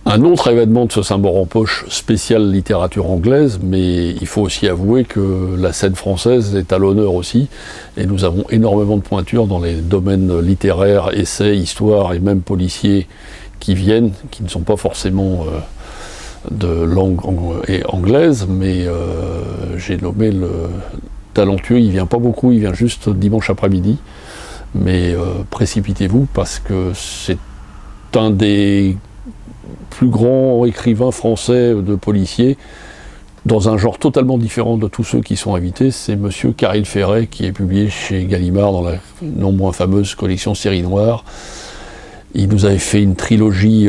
Un autre événement de ce Saint-Maur-en-Poche spécial littérature anglaise, mais il faut aussi avouer que la scène française est à l'honneur aussi, et nous avons énormément de pointures dans les domaines littéraires, essais, histoire et même policiers qui viennent, qui ne sont pas forcément de langue anglaise, mais j'ai nommé le talentueux, il vient pas beaucoup, il vient juste dimanche après-midi, mais précipitez-vous parce que c'est un des plus grands écrivains français de policiers, dans un genre totalement différent de tous ceux qui sont invités. C'est monsieur Caril Ferret, qui est publié chez Gallimard dans la non moins fameuse collection Série Noire. Il nous avait fait une trilogie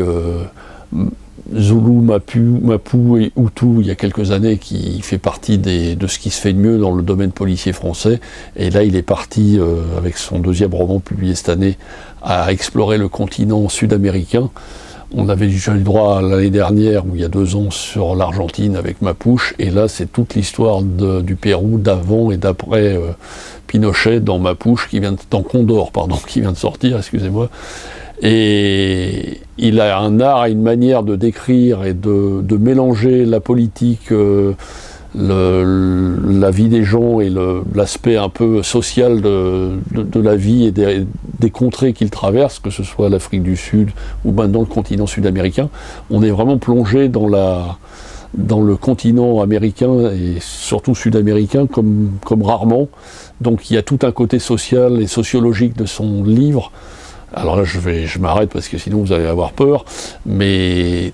Zoulou, Mapou et Hutu il y a quelques années, qui fait partie de ce qui se fait de mieux dans le domaine policier français. Et là, il est parti, avec son deuxième roman publié cette année, à explorer le continent sud-américain. On avait déjà eu droit l'année dernière, ou il y a 2 ans, sur l'Argentine avec Mapouche, et là c'est toute l'histoire du Pérou d'avant et d'après Pinochet dans Mapouche, dans Condor, pardon, qui vient de sortir, excusez-moi. Et il a un art et une manière de décrire et de mélanger la politique, la vie des gens et l'aspect un peu social de la vie et des contrées qu'il traverse, que ce soit l'Afrique du Sud ou maintenant le continent sud-américain. On est vraiment plongé dans le continent américain et surtout sud-américain comme rarement. Donc il y a tout un côté social et sociologique de son livre. Alors là je m'arrête parce que sinon vous allez avoir peur, mais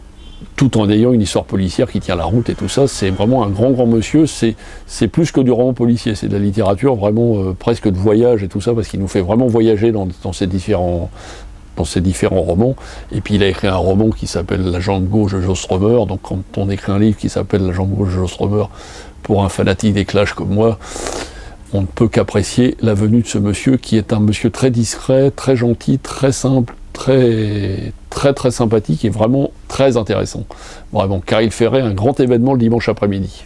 tout en ayant une histoire policière qui tient la route et tout ça, c'est vraiment un grand monsieur, c'est plus que du roman policier, c'est de la littérature vraiment presque de voyage et tout ça, parce qu'il nous fait vraiment voyager dans ces différents romans. Et puis il a écrit un roman qui s'appelle La jambe gauche de Joe Strummer, donc quand on écrit un livre qui s'appelle La jambe gauche de Joe Strummer, pour un fanatique des Clash comme moi, on ne peut qu'apprécier la venue de ce monsieur, qui est un monsieur très discret, très gentil, très simple, très sympathique et vraiment très intéressant. Vraiment, Caril Ferret, un grand événement le dimanche après-midi.